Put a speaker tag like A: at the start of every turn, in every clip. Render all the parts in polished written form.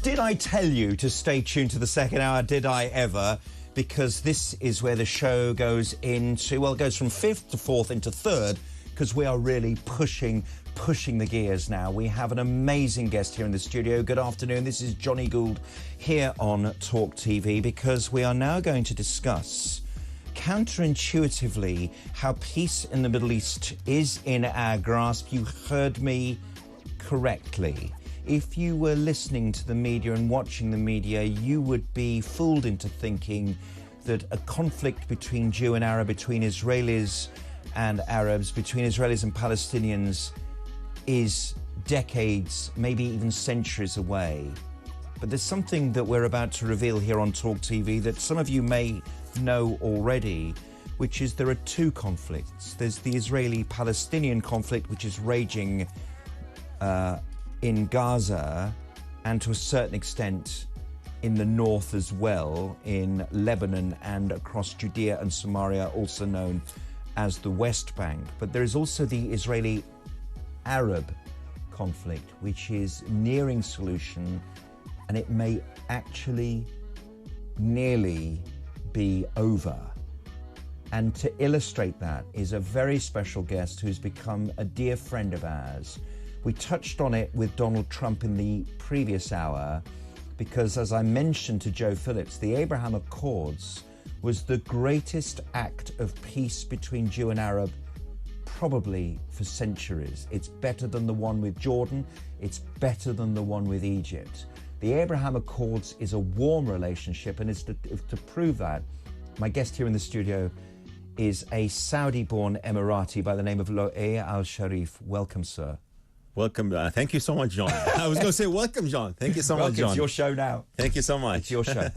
A: Did I tell you to stay tuned to the second hour? Did I ever? Because this is where the show goes into, well, it goes from fifth to fourth into third, because we are really pushing the gears now. We have an amazing guest here in the studio. Good afternoon. This is Jonny Gould here on TalkTV, because we are now going to discuss counterintuitively how peace in the Middle East is in our grasp. You heard me correctly. If you were listening to the media and watching the media, you would be fooled into thinking that a conflict between Jew and Arab, between Israelis and Arabs, between Israelis and Palestinians is decades, maybe even centuries away. But there's something that we're about to reveal here on TalkTV that some of you may know already, which is there are two conflicts. There's the Israeli-Palestinian conflict, which is raging in Gaza, and to a certain extent in the north as well, in Lebanon and across Judea and Samaria, also known as the West Bank. But there is also the Israeli-Arab conflict, which is nearing solution, and it may actually nearly be over. And to illustrate that is a very special guest who's become a dear friend of ours. We touched on it with Donald Trump in the previous hour, because as I mentioned to Joe Phillips, the Abraham Accords was the greatest act of peace between Jew and Arab probably for centuries. It's better than the one with Jordan. It's better than the one with Egypt. The Abraham Accords is a warm relationship, and to prove that, my guest here in the studio is a Saudi-born Emirati by the name of Loay AlShareef. Welcome, sir.
B: Welcome. Thank you so much, John. I was going to say welcome, John. Thank you so much, John.
A: It's your show now.
B: Thank you so much.
A: It's your show.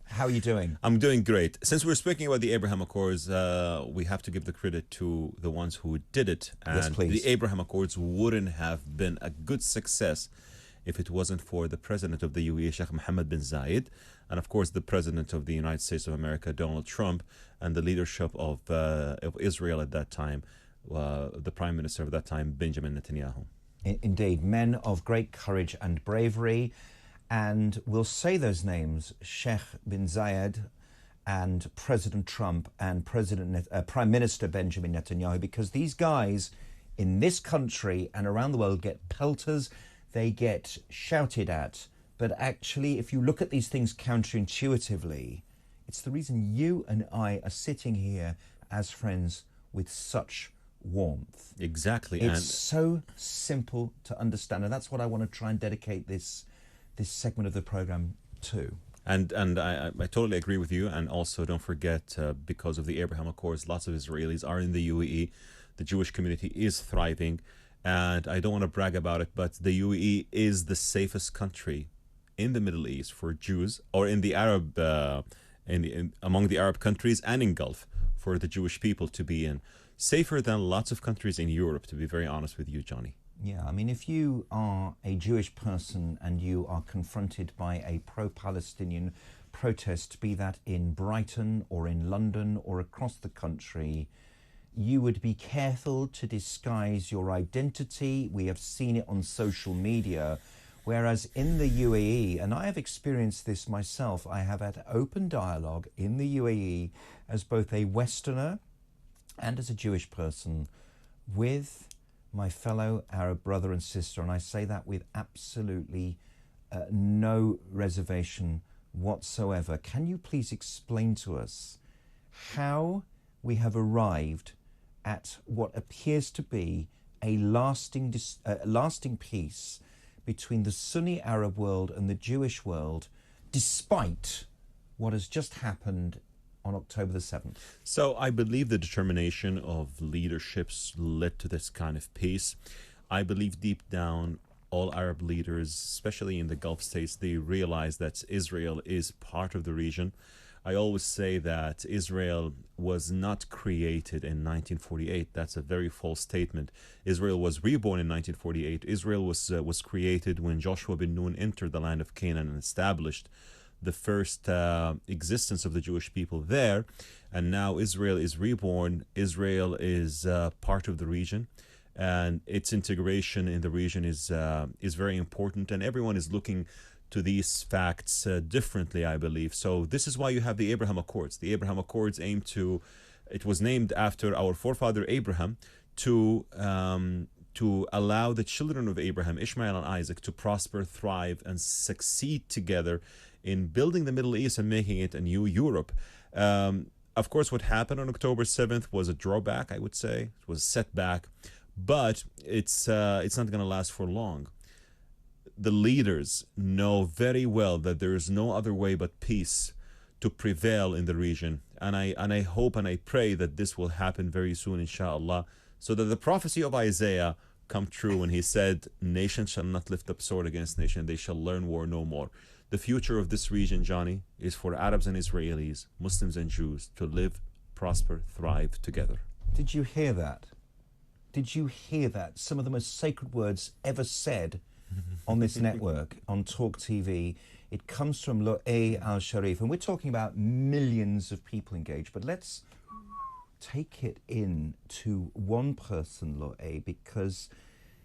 A: How are you doing?
B: I'm doing great. Since we're speaking about the Abraham Accords, we have to give the credit to the ones who did it. And
A: yes, please.
B: The Abraham Accords wouldn't have been a good success if it wasn't for the president of the UAE, Sheikh Mohammed bin Zayed, and of course the president of the United States of America, Donald Trump, and the leadership of Israel at that time, the prime minister of that time, Benjamin Netanyahu.
A: Indeed, men of great courage and bravery, and we'll say those names, Sheikh bin Zayed and President Trump and Prime Minister Benjamin Netanyahu, because these guys in this country and around the world get pelters, they get shouted at, but actually if you look at these things counterintuitively, it's the reason you and I are sitting here as friends with such warmth.
B: Exactly.
A: It's so simple to understand, and that's what I want to try and dedicate this segment of the program to.
B: And I totally agree with you. And also don't forget, because of the Abraham Accords, lots of Israelis are in the UAE. The Jewish community is thriving, and I don't want to brag about it, but the UAE is the safest country in the Middle East for Jews, or in the Arab among the Arab countries and in Gulf for the Jewish people to be in. Safer than lots of countries in Europe, to be very honest with you, Johnny.
A: Yeah, I mean, if you are a Jewish person and you are confronted by a pro-Palestinian protest, be that in Brighton or in London or across the country, you would be careful to disguise your identity. We have seen it on social media. Whereas in the UAE, and I have experienced this myself, I have had open dialogue in the UAE as both a Westerner and as a Jewish person with my fellow Arab brother and sister, and I say that with absolutely no reservation whatsoever. Can you please explain to us how we have arrived at what appears to be a lasting peace between the Sunni Arab world and the Jewish world, despite what has just happened on October the 7th?
B: So I believe the determination of leaderships led to this kind of peace. I believe deep down all Arab leaders, especially in the Gulf states, they realize that Israel is part of the region. I always say that Israel was not created in 1948. That's a very false statement. Israel was reborn in 1948. Israel was created when Joshua bin Nun entered the land of Canaan and established the first existence of the Jewish people there. And now Israel is reborn. Israel is part of the region, and its integration in the region is very important. And everyone is looking to these facts differently, I believe. So this is why you have the Abraham Accords. The Abraham Accords it was named after our forefather Abraham to allow the children of Abraham, Ishmael and Isaac, to prosper, thrive, and succeed together in building the Middle East and making it a new Europe. Of course, what happened on October 7th was a drawback, I would say. It was a setback, but it's not going to last for long. The leaders know very well that there is no other way but peace to prevail in the region. And I hope and I pray that this will happen very soon, inshallah, so that the prophecy of Isaiah come true when he said, nation shall not lift up sword against nation, they shall learn war no more. The future of this region, Johnny, is for Arabs and Israelis, Muslims and Jews to live, prosper, thrive together.
A: Did you hear that? Did you hear that? Some of the most sacred words ever said on this network, on TalkTV. It comes from Loay AlShareef, and we're talking about millions of people engaged, but let's take it in to one person, Loay, because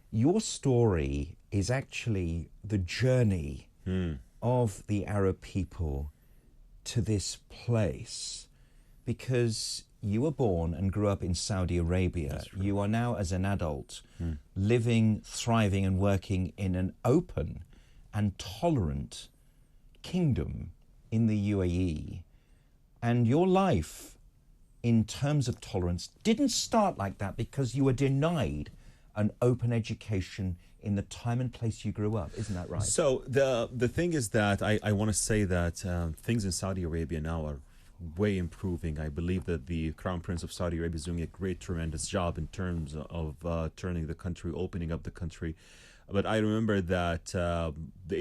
A: your story is actually the journey of the Arab people to this place, because you were born and grew up in Saudi Arabia. You are now, as an adult, living, thriving and working in an open and tolerant kingdom in the UAE. And your life, in terms of tolerance, didn't start like that because you were denied an open education in the time and place you grew up. Isn't that right?
B: So the thing is that I want to say that things in Saudi Arabia now are way improving. I believe that the Crown Prince of Saudi Arabia is doing a great, tremendous job in terms of turning the country, opening up the country. But I remember that the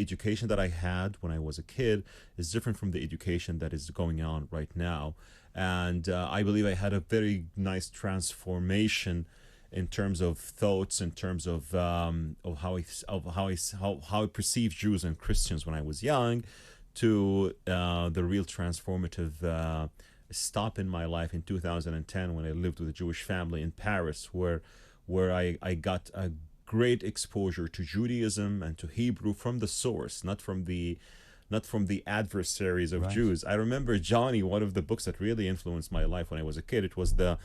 B: education that I had when I was a kid is different from the education that is going on right now. And I believe I had a very nice transformation in terms of thoughts, in terms of how I perceived Jews and Christians when I was young, to the real transformative stop in my life in 2010 when I lived with a Jewish family in Paris, where I got a great exposure to Judaism and to Hebrew from the source, not from the adversaries of Jews. I remember, Jonny, one of the books that really influenced my life when I was a kid, it was the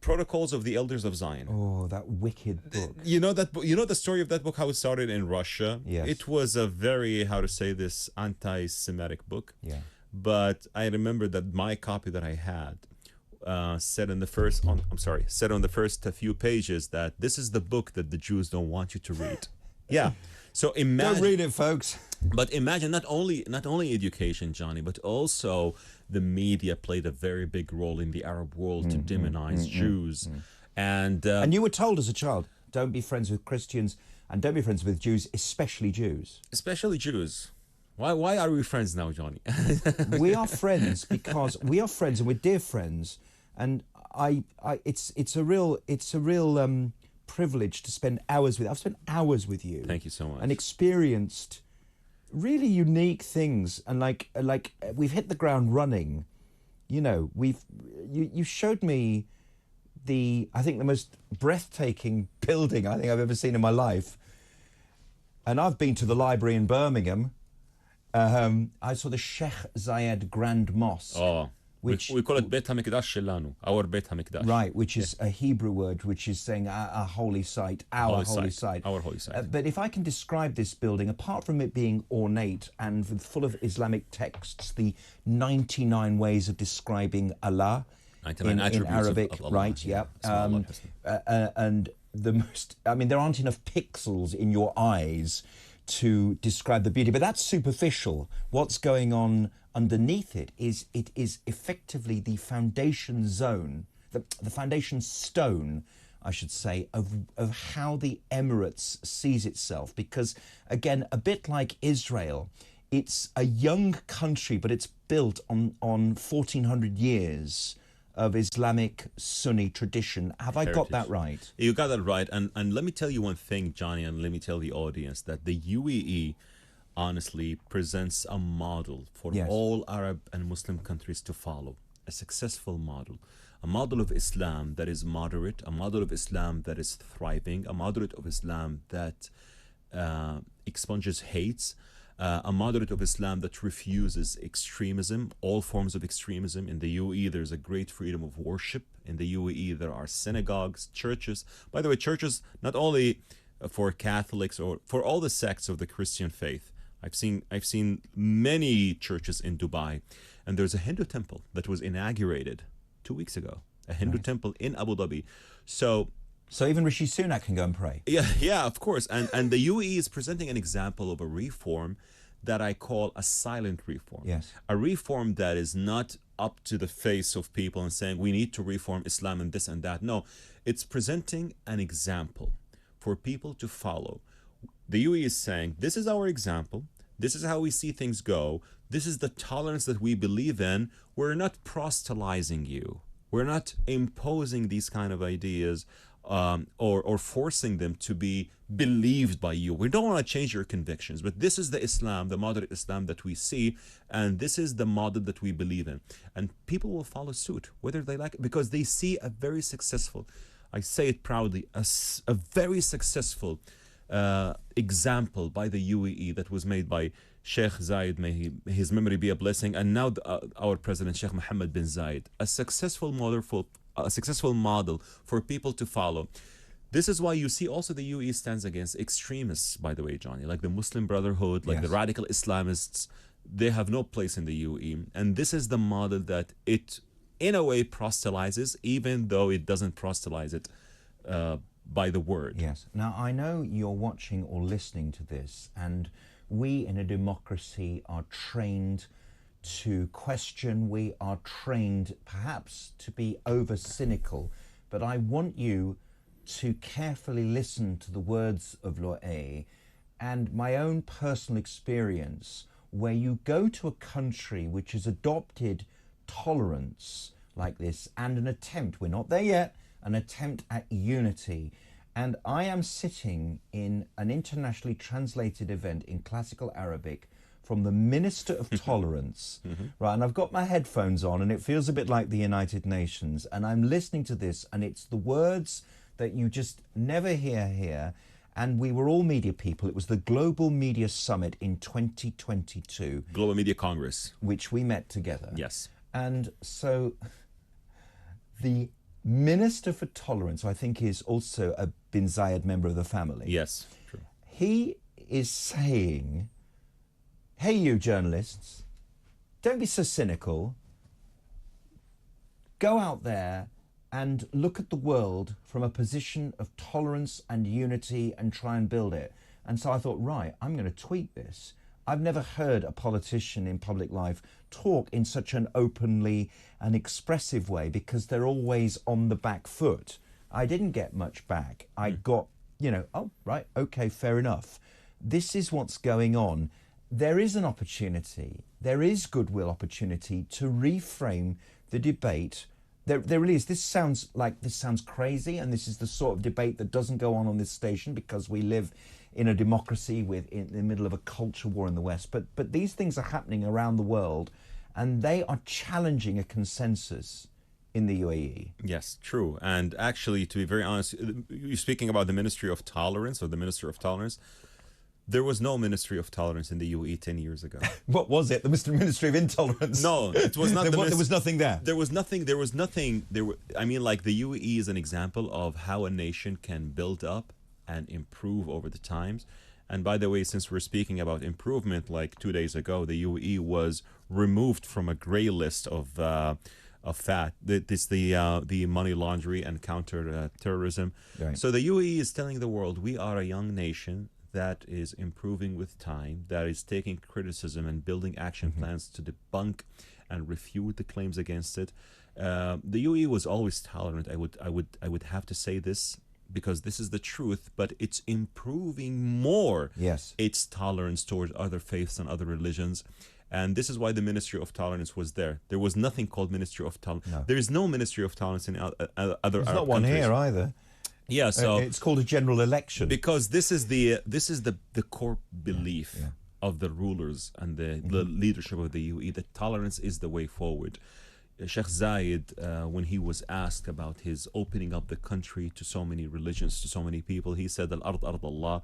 B: Protocols of the Elders of Zion.
A: Oh, that wicked book.
B: You know that you know the story of that book, how it started in Russia?
A: Yes.
B: It was a very, how to say this, anti-Semitic book.
A: Yeah.
B: But I remember that my copy that I had said on the first few pages that this is the book that the Jews don't want you to read. Yeah. So imagine,
A: don't read it, folks.
B: But imagine not only education, Jonny, but also the media played a very big role in the Arab world to demonize Jews. And
A: you were told as a child, don't be friends with Christians and don't be friends with Jews, especially Jews.
B: Especially Jews. Why are we friends now, Jonny?
A: We are friends because we are friends and we're dear friends. And it's a real privilege to spend hours with. I've spent hours with you.
B: Thank you so much.
A: And experienced really unique things, and like we've hit the ground running. You know, you showed me I think the most breathtaking building I think I've ever seen in my life. And I've been to the library in Birmingham. I saw the Sheikh Zayed Grand Mosque.
B: Oh. We call it Beit HaMikdash Shelanu, our Beit HaMikdash.
A: Right, which is a Hebrew word, which is saying a holy site, our holy site.
B: Our holy site.
A: But if I can describe this building, apart from it being ornate and full of Islamic texts, the 99 ways of describing Allah in Arabic,
B: of Allah,
A: right? Yeah. And the most, I mean, there aren't enough pixels in your eyes to describe the beauty, but that's superficial. What's going on underneath it is effectively the foundation zone, the foundation stone, I should say, of how the Emirates sees itself. Because again, a bit like Israel, it's a young country, but it's built on 1,400 years of Islamic Sunni tradition. Have I got that right?
B: You got that right. And let me tell you one thing, Jonny, and let me tell the audience that the UAE honestly presents a model for all Arab and Muslim countries to follow, a successful model, a model of Islam that is moderate, a model of Islam that is thriving, a model of Islam that expunges hates, a moderate of Islam that refuses extremism, all forms of extremism. In the UAE, there's a great freedom of worship. In the UAE, there are synagogues, churches. By the way, churches not only for Catholics or for all the sects of the Christian faith. I've seen many churches in Dubai, and there's a Hindu temple that was inaugurated 2 weeks ago. A Hindu temple in Abu Dhabi. So
A: even Rishi Sunak can go and pray.
B: Yeah, of course. And the UAE is presenting an example of a reform that I call a silent reform.
A: Yes.
B: A reform that is not up to the face of people and saying we need to reform Islam and this and that. No, it's presenting an example for people to follow. The UAE is saying, this is our example. This is how we see things go. This is the tolerance that we believe in. We're not proselytizing you. We're not imposing these kind of ideas or forcing them to be believed by you. We don't want to change your convictions, but this is the Islam, the moderate Islam that we see, and this is the model that we believe in. And people will follow suit, whether they like it, because they see a very successful, I say it proudly, a very successful example by the UAE that was made by Sheikh Zayed, may his memory be a blessing, and now our president Sheikh Mohammed bin Zayed, a successful model for people to follow. This is why you see also the UAE stands against extremists, by the way, Jonny, like the Muslim Brotherhood, like the radical Islamists. They have no place in the UAE, and this is the model that it, in a way, proselytizes, even though it doesn't proselytize it by the word.
A: Yes. Now, I know you're watching or listening to this, and we in a democracy are trained to question. We are trained perhaps to be over cynical, but I want you to carefully listen to the words of Loay and my own personal experience, where you go to a country which has adopted tolerance like this and an attempt, we're not there yet, an attempt at unity. And I am sitting in an internationally translated event in classical Arabic from the Minister of Tolerance, right? And I've got my headphones on and it feels a bit like the United Nations, and I'm listening to this and it's the words that you just never hear here. And we were all media people. It was the Global Media Summit in 2022.
B: Global Media Congress.
A: Which we met together.
B: Yes.
A: And so the Minister for Tolerance, I think, is also a bin Zayed member of the family.
B: Yes, true.
A: He is saying, hey, you journalists, don't be so cynical. Go out there and look at the world from a position of tolerance and unity and try and build it. And so I thought, right, I'm going to tweet this. I've never heard a politician in public life talk in such an openly and expressive way, because they're always on the back foot. I didn't get much back. I got, oh, right, okay, fair enough. This is what's going on. There is an opportunity, there is goodwill opportunity to reframe the debate. There really is. This sounds crazy, and this is the sort of debate that doesn't go on this station because we live in a democracy in the middle of a culture war in the West. But these things are happening around the world, and they are challenging a consensus in the UAE.
B: Yes, true. And actually, to be very honest, you're speaking about the Ministry of Tolerance or the Minister of Tolerance. There was no Ministry of Tolerance in the UAE 10 years ago.
A: What was it? The Ministry of Intolerance?
B: No, it was not.
A: There was nothing there.
B: There was nothing. I mean, like, the UAE is an example of how a nation can build up and improve over the times. And by the way, since we're speaking about improvement, like 2 days ago, the UAE was removed from a gray list of FAT. This the money laundering and counter terrorism.
A: Right.
B: So the UAE is telling the world, we are a young nation that is improving with time, that is taking criticism and building action plans to debunk and refute the claims against it. The UAE was always tolerant. I would have to say this, because this is the truth, but it's improving more.
A: Yes.
B: Its tolerance towards other faiths and other religions. And this is why the Ministry of Tolerance was there. There was nothing called Ministry of Tolerance. No. There is no Ministry of Tolerance in other Arab countries.
A: There's not one here either.
B: Yeah, so
A: it's called a general election,
B: because this is the core belief of the rulers and the leadership of the UAE, that tolerance is the way forward. Sheikh Zayed, when he was asked about his opening up the country to so many religions, to so many people, he said, "Al-ard ard Allah."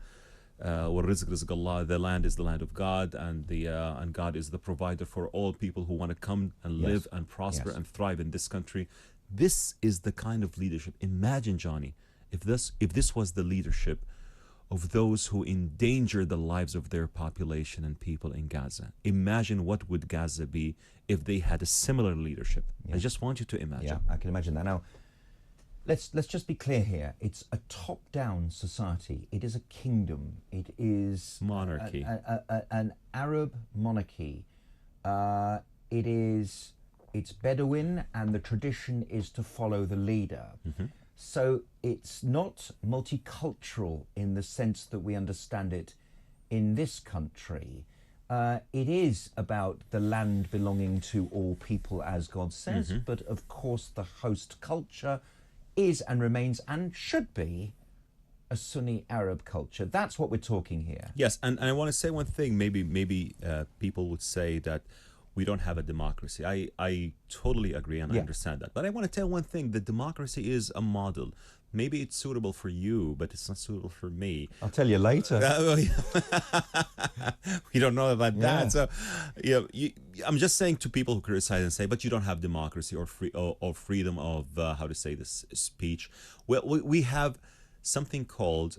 B: وَالرِّزْقُ رِزْقُ اللَّهِ, the land is the land of God, and God is the provider for all people who want to come and live and prosper and thrive in this country. This is the kind of leadership. Imagine, Jonny, if this was the leadership of those who endanger the lives of their population and people in Gaza. Imagine what would Gaza be if they had a similar leadership. I just want you to imagine.
A: Yeah, I can imagine that. Now, let's just be clear here. It's a top-down society. It is a kingdom. It is
B: monarchy,
A: an Arab monarchy. It's Bedouin, and the tradition is to follow the leader. So it's not multicultural in the sense that we understand it in this country. It is about the land belonging to all people, as God says, but of course the host culture is and remains and should be a Sunni Arab culture. That's what we're talking here.
B: Yes, and I want to say one thing. Maybe people would say that we don't have a democracy. I totally agree and I understand that. But I want to tell one thing. The democracy is a model. Maybe it's suitable for you, but it's not suitable for me.
A: I'll tell you later.
B: We don't know about that. So, I'm just saying to people who criticize and say, but you don't have democracy or freedom of, how to say this, speech. Well, we have something called,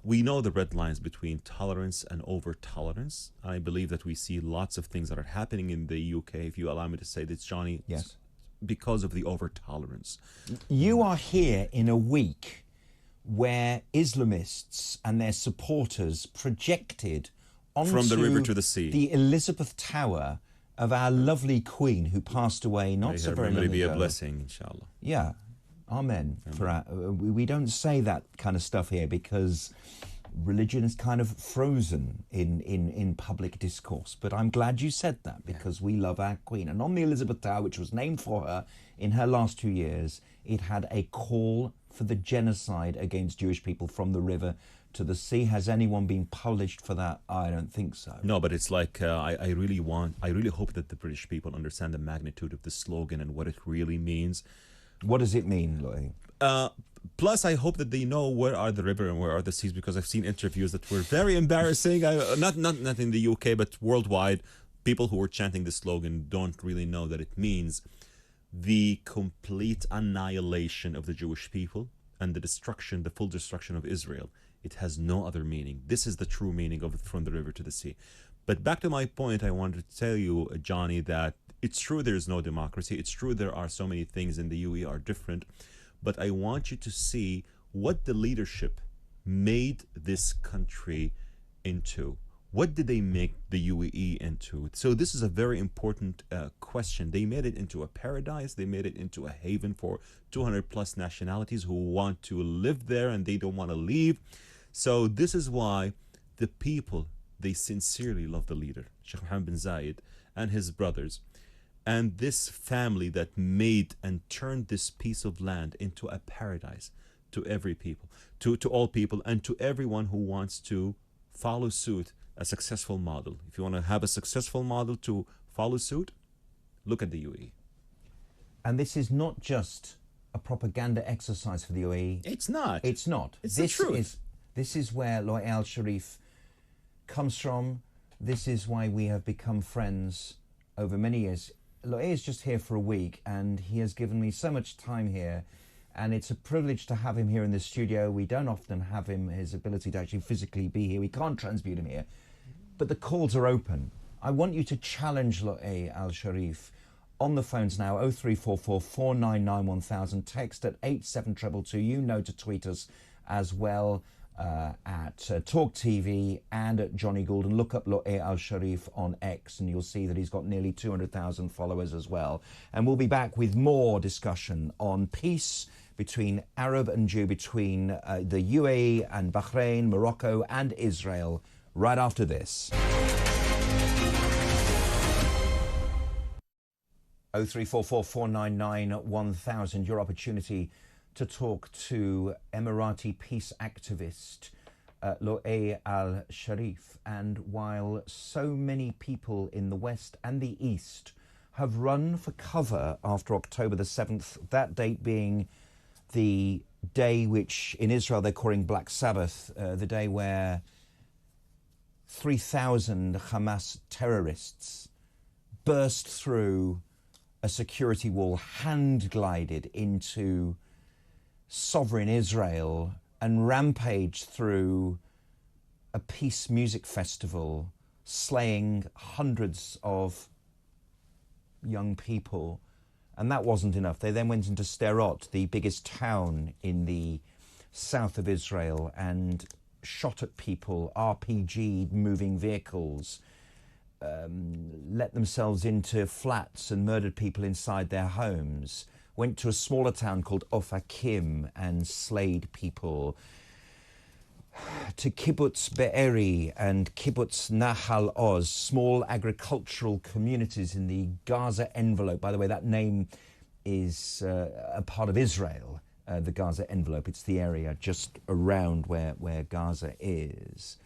B: we know the red lines between tolerance and over-tolerance. I believe that we see lots of things that are happening in the UK, if you allow me to say this, Jonny.
A: Yes.
B: Because of the over-tolerance.
A: You are here in a week where Islamists and their supporters projected onto
B: from the river to the sea
A: the Elizabeth Tower of our lovely Queen who passed away not so very long ago.
B: May be a blessing, inshallah.
A: Yeah, amen. We don't say that kind of stuff here because religion is kind of frozen in public discourse. But I'm glad you said that because we love our Queen. And on the Elizabeth Tower, which was named for her in her last 2 years, it had a call for the genocide against Jewish people from the river to the sea. Has anyone been punished for that? I don't think so.
B: No, but it's like I really hope that the British people understand the magnitude of the slogan and what it really means.
A: What does it mean, Loay?
B: Plus, I hope that they know where are the river and where are the seas, because I've seen interviews that were very embarrassing. Not in the UK, but worldwide. People who were chanting the slogan don't really know that it means the complete annihilation of the Jewish people and the full destruction of Israel. It has no other meaning. This is the true meaning of from the river to the sea. But back to my point, I wanted to tell you, Jonny, that it's true there is no democracy. It's true there are so many things in the UAE are different. But I want you to see what the leadership made this country into. What did they make the UAE into? So this is a very important question. They made it into a paradise. They made it into a haven for 200 plus nationalities who want to live there and they don't want to leave. So this is why the people, they sincerely love the leader, Sheikh Mohammed bin Zayed and his brothers. And this family that made and turned this piece of land into a paradise to every people, to all people, and to everyone who wants to follow suit a successful model. If you want to have a successful model to follow suit, look at the UAE.
A: And this is not just a propaganda exercise for the UAE.
B: It's not.
A: It's not.
B: It's the truth.
A: This is where Loay AlShareef comes from. This is why we have become friends over many years. Loay is just here for a week and he has given me so much time here, and it's a privilege to have him here in the studio. We don't often have his ability to actually physically be here. We can't transmute him here, but the calls are open. I want you to challenge Loay AlShareef on the phones now. 0344 499 1000, text at 87222. You know to tweet us as well at TalkTV and at Jonny Gould, and look up Loay AlShareef on X and you'll see that he's got nearly 200,000 followers as well. And we'll be back with more discussion on peace between Arab and Jew, between the UAE and Bahrain, Morocco and Israel, right after this. 0344 499 1000, your opportunity to talk to Emirati peace activist Loay AlShareef. And while so many people in the West and the East have run for cover after October the 7th, that date being the day which in Israel they're calling Black Sabbath, the day where 3,000 Hamas terrorists burst through a security wall, hand glided into sovereign Israel and rampaged through a peace music festival, slaying hundreds of young people. And that wasn't enough. They then went into Sderot, the biggest town in the south of Israel, and shot at people, RPG'd moving vehicles, let themselves into flats and murdered people inside their homes, went to a smaller town called Ofakim and slayed people, to Kibbutz Be'eri and Kibbutz Nahal Oz, small agricultural communities in the Gaza envelope. By the way, that name is a part of Israel, the Gaza envelope. It's the area just around where Gaza is.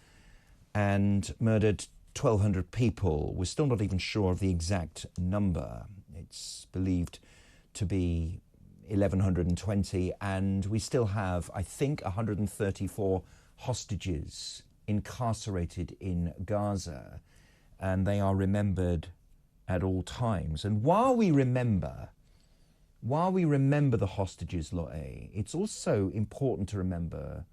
A: And murdered 1,200 people. We're still not even sure of the exact number. It's believed to be 1,120, and we still have, I think, 134 hostages incarcerated in Gaza, and they are remembered at all times. And while we remember the hostages, Loay, it's also important to remember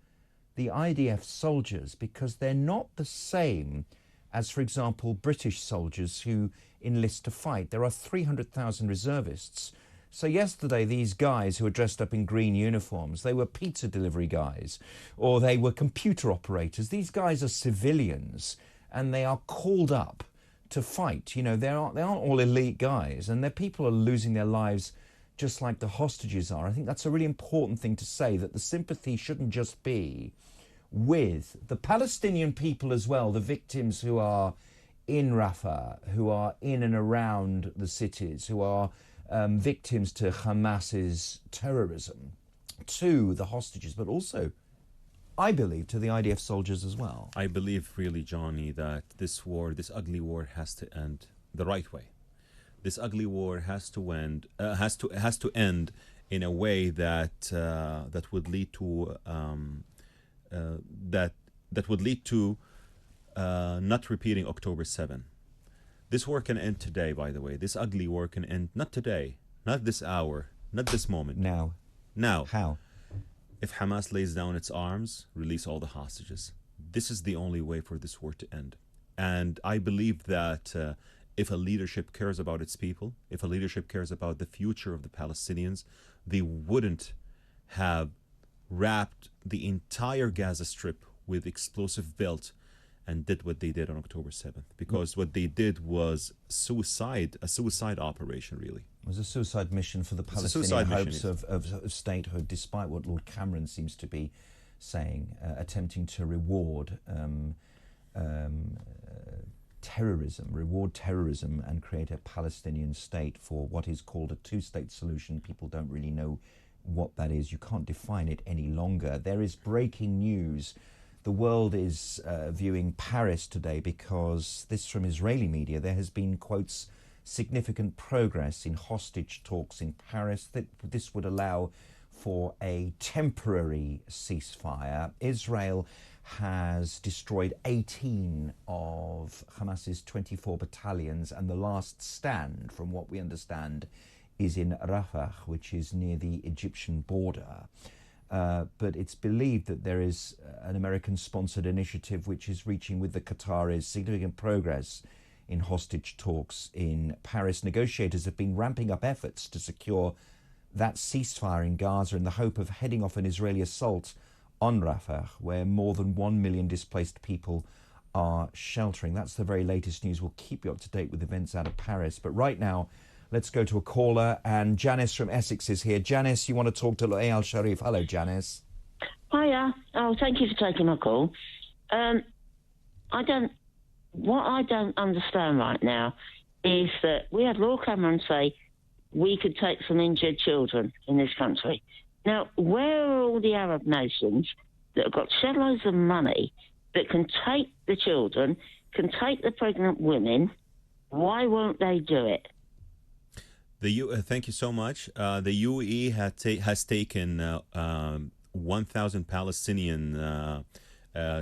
A: the IDF soldiers, because they're not the same as, for example, British soldiers who enlist to fight. There are 300,000 reservists. So yesterday, these guys who were dressed up in green uniforms, they were pizza delivery guys, or they were computer operators. These guys are civilians, and they are called up to fight. You know, they aren't all elite guys, and their people are losing their lives just like the hostages are. I think that's a really important thing to say, that the sympathy shouldn't just be with the Palestinian people as well, the victims who are in Rafah, who are in and around the cities, who are victims to Hamas's terrorism, to the hostages, but also, I believe, to the IDF soldiers as well.
B: I believe really, Jonny, that this war, this ugly war, has to end the right way. This ugly war has to end. Has to end in a way that that would lead to that would lead to not repeating October 7. This war can end today, by the way. This ugly war can end not today, not this hour, not this moment.
A: Now.
B: Now.
A: How?
B: If Hamas lays down its arms, release all the hostages. This is the only way for this war to end. And I believe that if a leadership cares about its people, if a leadership cares about the future of the Palestinians, they wouldn't have wrapped the entire Gaza Strip with explosive belt and did what they did on October 7th. Because what they did was a suicide operation, really.
A: It was a suicide mission for the Palestinian hopes of statehood, despite what Lord Cameron seems to be saying, attempting to reward terrorism and create a Palestinian state for what is called a two-state solution. People don't really know what that is. You can't define it any longer. There is breaking news. The world is viewing Paris today because this from Israeli media. There has been, quotes, significant progress in hostage talks in Paris. That this would allow for a temporary ceasefire. Israel has destroyed 18 of Hamas's 24 battalions, and the last stand, from what we understand, is in Rafah, which is near the Egyptian border. But it's believed that there is an American-sponsored initiative which is reaching with the Qataris significant progress in hostage talks in Paris. Negotiators have been ramping up efforts to secure that ceasefire in Gaza in the hope of heading off an Israeli assault on Rafah, where more than 1 million displaced people are sheltering. That's the very latest news. We'll keep you up to date with events out of Paris. But right now, let's go to a caller, and Janice from Essex is here. Janice, you want to talk to Loay AlShareef. Hello, Janice.
C: Hiya. Oh, thank you for taking my call. What I don't understand right now is that we had Lord Cameron say we could take some injured children in this country. Now, where are all the Arab nations that have got shed loads of money that can take the children, can take the pregnant women? Why won't they do it?
B: Thank you so much. The UAE has taken 1,000 Palestinian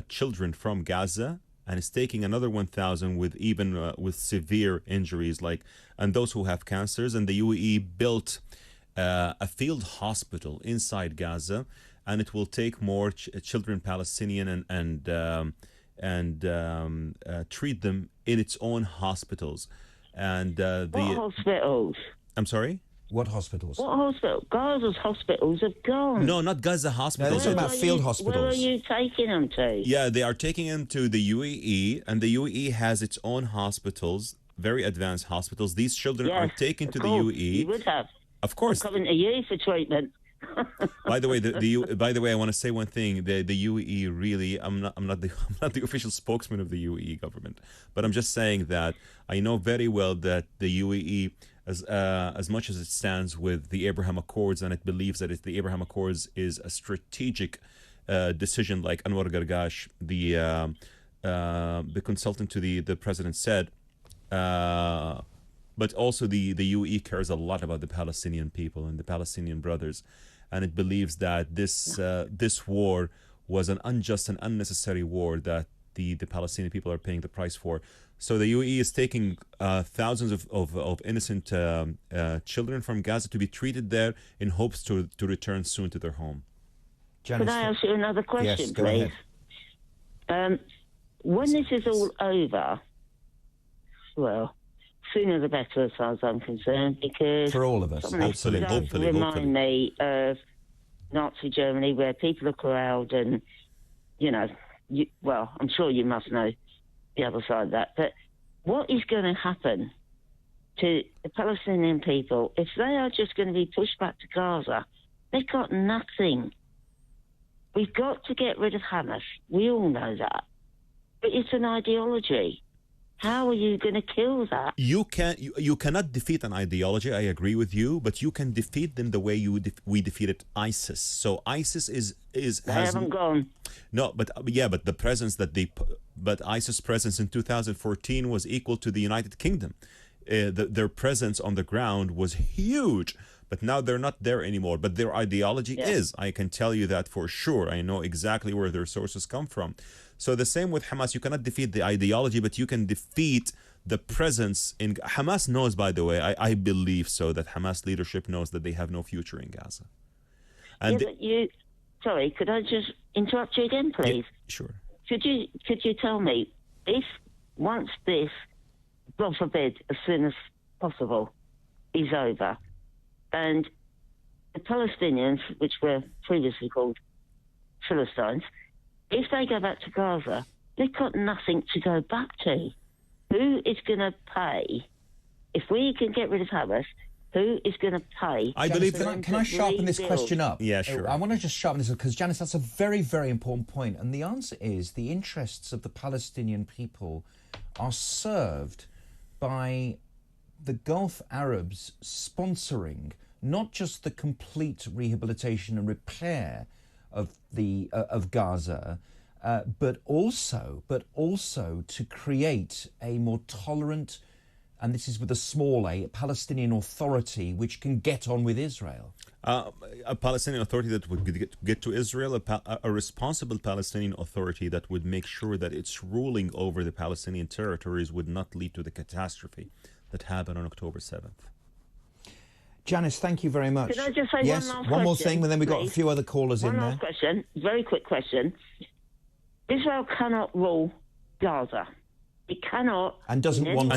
B: children from Gaza and it's taking another 1,000 with even with severe injuries, and those who have cancers. And the UAE built a field hospital inside Gaza, and it will take more children, Palestinian, and treat them in its own hospitals. And
C: what hospitals?
B: I'm sorry?
A: What hospitals?
C: What hospital? Gaza's hospitals have gone.
B: No, not Gaza
A: No,
B: hospitals.
A: they're talking about field hospitals.
C: Where are you taking them to?
B: Yeah, they are taking them to the UAE, and the UAE has its own hospitals, very advanced hospitals. These children are taken to the UAE.
C: You would have.
B: Of course.
C: Coming to you for treatment.
B: By the way, by the way, I want to say one thing. The UAE really, I'm not the official spokesman of the UAE government, but I'm just saying that I know very well that the UAE, as much as it stands with the Abraham Accords, and it believes that the Abraham Accords is a strategic decision, like Anwar Gargash, the consultant to the president, said. But also the UAE cares a lot about the Palestinian people and the Palestinian brothers, and it believes that this war was an unjust and unnecessary war that the Palestinian people are paying the price for. So the UAE is taking thousands of innocent children from Gaza to be treated there in hopes to return soon to their home.
C: Can I ask you another question,
A: yes, go
C: please?
A: ahead.
C: When this is all over, well, sooner the better as far as I'm concerned, because
A: For all of us,
B: Hopefully.
C: remind me of Nazi Germany, where people are corralled and, well, I'm sure you must know the other side of that. But what is going to happen to the Palestinian people if they are just going to be pushed back to Gaza? They've got nothing. We've got to get rid of Hamas. We all know that. But it's an ideology. How are you going to kill that?
B: You cannot defeat an ideology. I agree with you, but you can defeat them the way we defeated ISIS. So ISIS
C: They haven't gone.
B: No, but the presence but ISIS presence in 2014 was equal to the United Kingdom. Their presence on the ground was huge, but now they're not there anymore. But their ideology is. I can tell you that for sure. I know exactly where their sources come from. So the same with Hamas. You cannot defeat the ideology, but you can defeat the presence in Hamas. Knows, by the way, I believe so, that Hamas leadership knows that they have no future in Gaza. And
C: sorry, could I just interrupt you again, please?
B: Sure.
C: Could you tell me if once this, God forbid, as soon as possible, is over, and the Palestinians, which were previously called Philistines, if they go back to Gaza, they've got nothing to go back to. Who is going to pay? If we can get rid of Hamas, who is going to pay?
B: I believe
A: Can I sharpen this question up?
B: Yeah, sure.
A: I want to just sharpen this up because, Janice, that's a very, very important point. And the answer is the interests of the Palestinian people are served by the Gulf Arabs sponsoring not just the complete rehabilitation and repair of Gaza, but also to create a more tolerant, and this is with a small a, Palestinian authority which can get on with Israel.
B: A Palestinian authority that would get to Israel, a responsible Palestinian authority that would make sure that its ruling over the Palestinian territories would not lead to the catastrophe that happened on October 7th.
A: Janice, thank you very much.
C: Can I just say
A: yes,
C: one last
A: one more
C: question,
A: thing, and then we've got a
C: please?
A: few other callers in there.
C: One last question, very quick question. Israel cannot rule Gaza. It cannot.
A: And doesn't want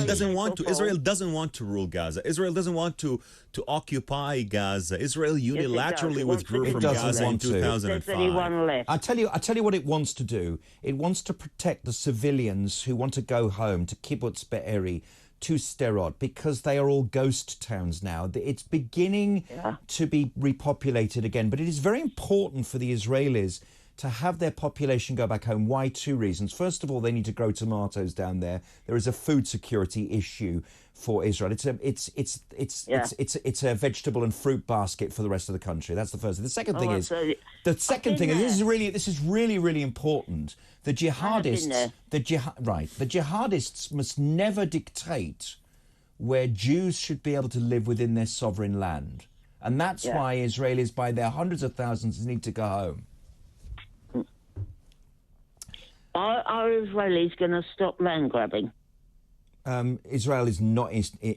A: to.
B: Israel doesn't want to rule Gaza. Israel doesn't want to occupy Gaza. Israel unilaterally withdrew from Gaza in 2005.
A: I tell you what it wants to do. It wants to protect the civilians who want to go home to Kibbutz Be'eri, to Sderot, because they are all ghost towns now. It's beginning to be repopulated again, but it is very important for the Israelis to have their population go back home. Why? Two reasons. First of all, they need to grow tomatoes down there. There is a food security issue for Israel. It's a vegetable and fruit basket for the rest of the country. That's the first thing. The second thing is this is really important. The jihadists, the jihadists must never dictate where Jews should be able to live within their sovereign land, and that's why Israelis, by their hundreds of thousands, need to go home.
C: Are Israelis going to stop land grabbing?
A: Israel is not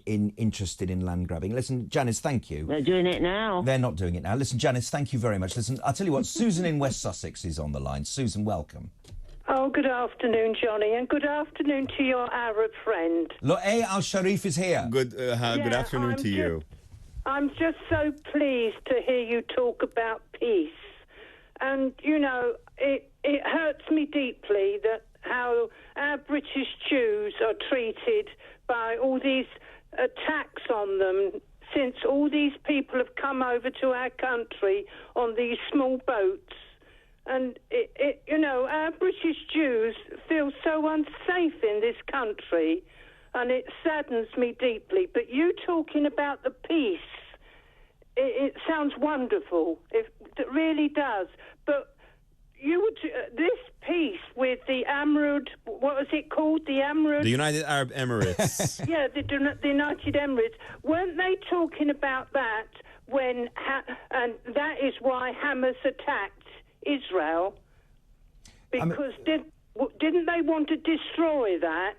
A: interested in land grabbing. Listen, Janice, thank you.
C: They're doing it now.
A: They're not doing it now. Listen, Janice, thank you very much. Listen, I'll tell you what, Susan in West Sussex is on the line. Susan, welcome.
D: Oh, good afternoon, Jonny, and good afternoon to your Arab friend.
A: Loay AlShareef is here.
B: Good afternoon to you.
D: I'm just so pleased to hear you talk about peace. And, you know, it hurts me deeply that how our British Jews are treated by all these attacks on them since all these people have come over to our country on these small boats. And, you know, our British Jews feel so unsafe in this country, and it saddens me deeply. But you talking about the peace, it sounds wonderful. It really does. But you would this peace with the Emirate, what was it called? The Emirate?
B: The United Arab Emirates.
D: Yeah, the United Emirates. Weren't they talking about that when, and that is why Hamas attacked Israel? Because didn't they want to destroy that?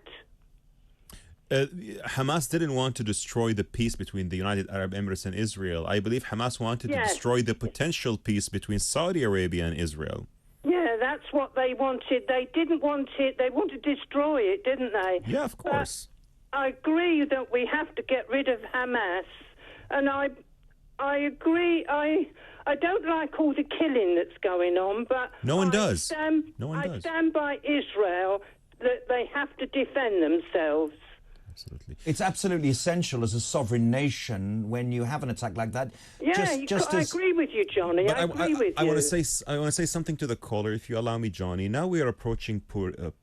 B: Hamas didn't want to destroy the peace between the United Arab Emirates and Israel. I believe Hamas wanted to destroy the potential peace between Saudi Arabia and Israel.
D: Yeah, that's what they wanted. They didn't want it. They wanted to destroy it, didn't they?
B: Yeah, of course.
D: But I agree that we have to get rid of Hamas. And I agree. I don't like all the killing that's going on, but
B: no one does.
D: I stand by Israel that they have to defend themselves.
B: Absolutely.
A: It's absolutely essential as a sovereign nation when you have an attack like that.
D: Yeah, I agree with you, Jonny. I agree with you.
B: I want to say something to the caller, if you allow me, Jonny. Now we are approaching Purim.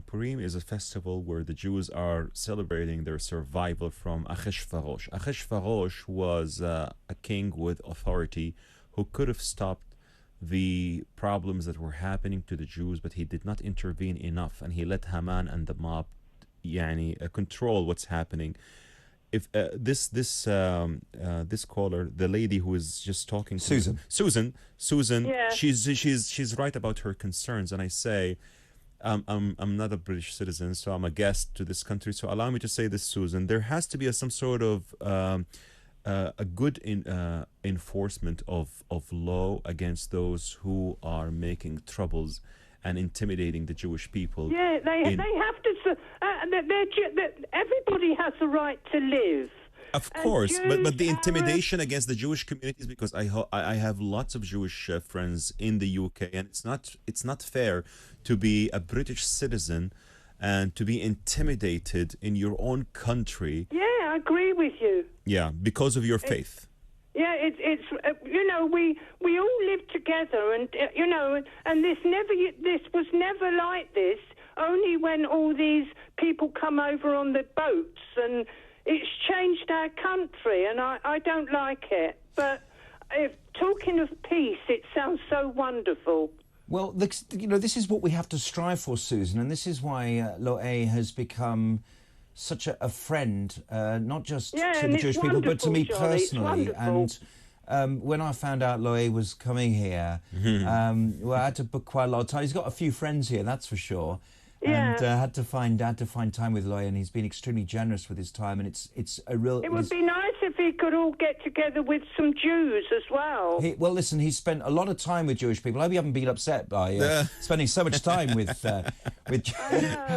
B: Purim is a festival where the Jews are celebrating their survival from Ahasuerus. Ahasuerus was a king with authority who could have stopped the problems that were happening to the Jews, but he did not intervene enough, and he let Haman and the mob control what's happening. If this caller, the lady who is just talking to Susan, yeah. she's right about her concerns, and I say I'm not a British citizen, so I'm a guest to this country, so allow me to say this, Susan. There has to be some sort of a good enforcement of law against those who are making troubles and intimidating the Jewish people.
D: Yeah, they have to. Everybody has the right to live.
B: Of course, but the intimidation against the Jewish communities, because I have lots of Jewish friends in the UK, and it's not fair to be a British citizen and to be intimidated in your own country.
D: Yeah, I agree with you.
B: Yeah, because of your faith.
D: Yeah, it's you know, we all live together, and you know, and this was never like this. Only when all these people come over on the boats, and it's changed our country, and I don't like it. But if talking of peace, it sounds so wonderful.
A: Well, this is what we have to strive for, Susan, and this is why Loay has become such a friend, not just to the Jewish people, but to me personally. And when I found out Loay was coming here, well, I had to book quite a lot of time. He's got a few friends here, that's for sure. Yeah. And had to find time with Loay, and he's been extremely generous with his time, and it's a real.
D: It would be nice if he could all get together with some Jews as well.
A: Well, listen, he's spent a lot of time with Jewish people. I hope you haven't been upset by spending so much time with. I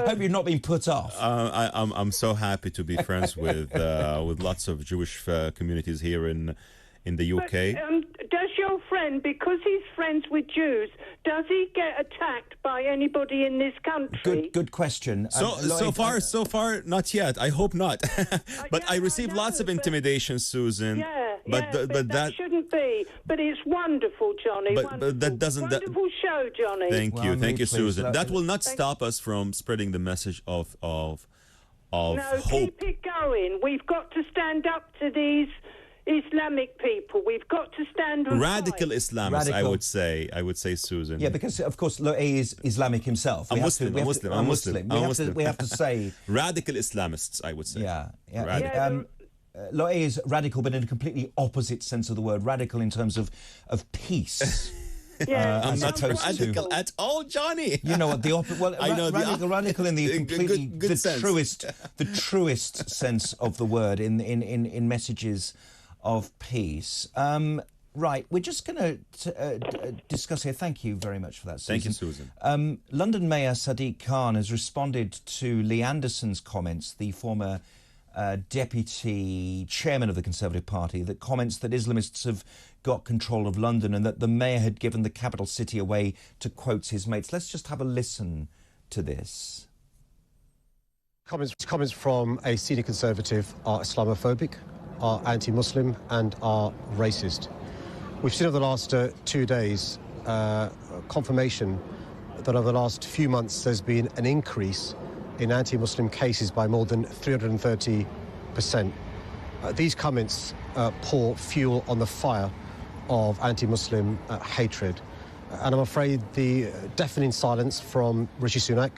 A: hope you've not been put off.
B: I'm so happy to be friends with lots of Jewish communities here in the UK.
D: But, does your friend, because he's friends with Jews, does he get attacked by anybody in this country?
A: Good question.
B: So far, not yet. I hope not. But I received lots of intimidation, Susan.
D: But that shouldn't be. But it's wonderful, Jonny.
B: But that doesn't.
D: Wonderful show, Jonny.
B: Thank you, Susan. That will not stop us from spreading the message of hope.
D: Keep it going. We've got to stand up to these Islamic people. We've got to stand with
B: radical Islamists. I would say, Susan.
A: Yeah, because of course Loay is Islamic himself.
B: I'm Muslim.
A: We have to say
B: radical Islamists. I would say.
A: Yeah. Loay is radical, but in a completely opposite sense of the word. Radical in terms of peace.
D: Yeah.
B: I'm
A: as
B: not
A: opposed
B: radical
A: to,
B: at all, Johnny.
A: you know what, the opposite. Well,
B: I know
A: radical in the completely
B: good sense.
A: the truest sense of the word in messages of peace. Right, we're just going to discuss here. Thank you very much for that, Susan.
B: Thank you, Susan.
A: London Mayor Sadiq Khan has responded to Lee Anderson's comments, the former deputy chairman of the Conservative Party, that comments that Islamists have got control of London and that the mayor had given the capital city away to, quotes, his mates. Let's just have a listen to this.
E: Comments from a senior Conservative are Islamophobic, are anti-Muslim and are racist. We've seen over the last 2 days confirmation that over the last few months there's been an increase in anti-Muslim cases by more than 330%. These comments pour fuel on the fire of anti-Muslim hatred. And I'm afraid the deafening silence from Rishi Sunak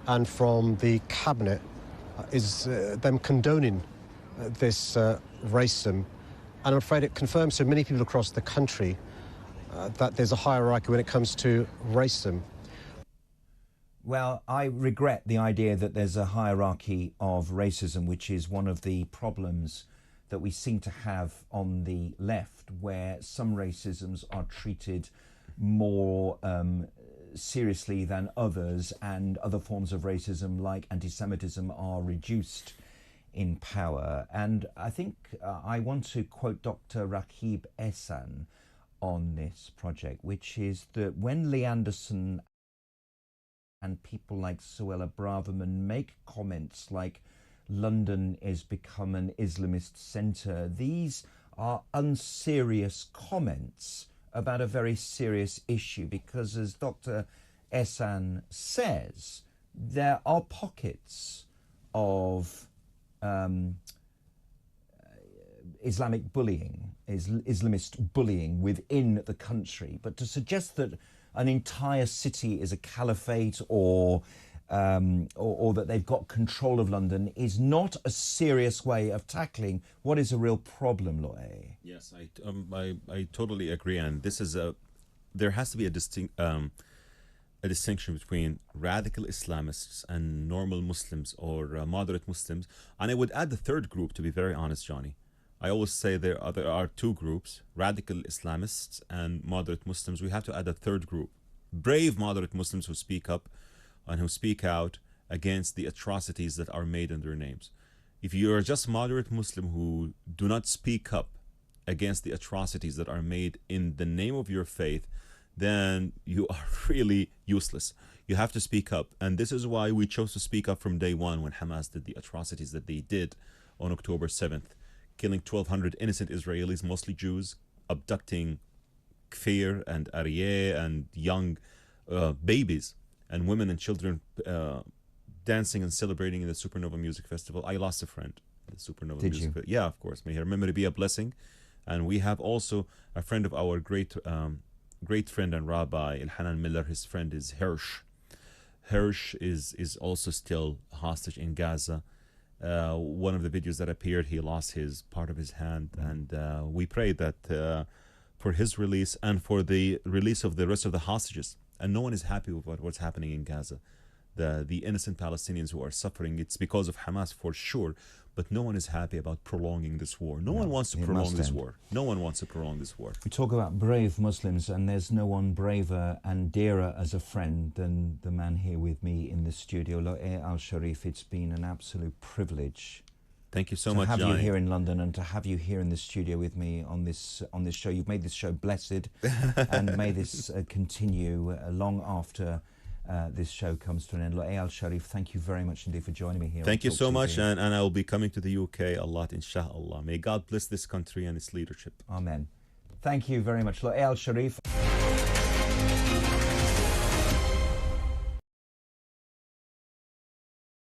E: and from the cabinet is them condoning this racism. And I'm afraid it confirms to many people across the country that there's a hierarchy when it comes to racism.
A: Well, I regret the idea that there's a hierarchy of racism, which is one of the problems that we seem to have on the left, where some racisms are treated more seriously than others, and other forms of racism, like anti-Semitism, are reduced in power. And I think I want to quote Dr. Rakib Ehsan on this project, which is that when Lee Anderson and people like Suella Braverman make comments like London has become an Islamist centre, these are unserious comments about a very serious issue, because as Dr. Ehsan says, there are pockets of Islamic bullying, Islamist bullying within the country. But to suggest that an entire city is a caliphate or that they've got control of London is not a serious way of tackling what is a real problem, Loay.
B: Yes, I totally agree, and this is there has to be a distinction between radical Islamists and normal Muslims or moderate Muslims. And I would add the third group, to be very honest, Johnny. I always say there are two groups, radical Islamists and moderate Muslims. We have to add a third group, brave moderate Muslims who speak up and who speak out against the atrocities that are made in their names. If you are just moderate Muslim who do not speak up against the atrocities that are made in the name of your faith, then you are really useless. You have to speak up. And this is why we chose to speak up from day one when Hamas did the atrocities that they did on October 7th, killing 1,200 innocent Israelis, mostly Jews, abducting Kfir and Aryeh and young babies and women and children dancing and celebrating in the Supernova Music Festival. I lost a friend at the Supernova Music Festival. Yeah, of course. May her memory be a blessing. And we have also a friend of our great friend and Rabbi Elhanan Miller. His friend is Hirsch. Hirsch is also still hostage in Gaza. One of the videos that appeared, he lost his part of his hand, and we pray that for his release and for the release of the rest of the hostages. And no one is happy with what's happening in Gaza. The innocent Palestinians who are suffering, it's because of Hamas for sure, but no one is happy about prolonging this war. No one wants to prolong this war. No one wants to prolong this war.
A: We talk about brave Muslims, and there's no one braver and dearer as a friend than the man here with me in the studio, Loay AlShareef. It's been an absolute privilege.
B: Thank you so much,
A: to have
B: Johnny.
A: you here in London and to have you here in the studio with me on this show. You've made this show blessed, and may this continue long after this show comes to an end. Loay AlShareef, thank you very much indeed for joining me here.
B: Thank you so much, and I will be coming to the UK a lot, inshallah. May God bless this country and its leadership.
A: Amen. Thank you very much, Loay AlShareef.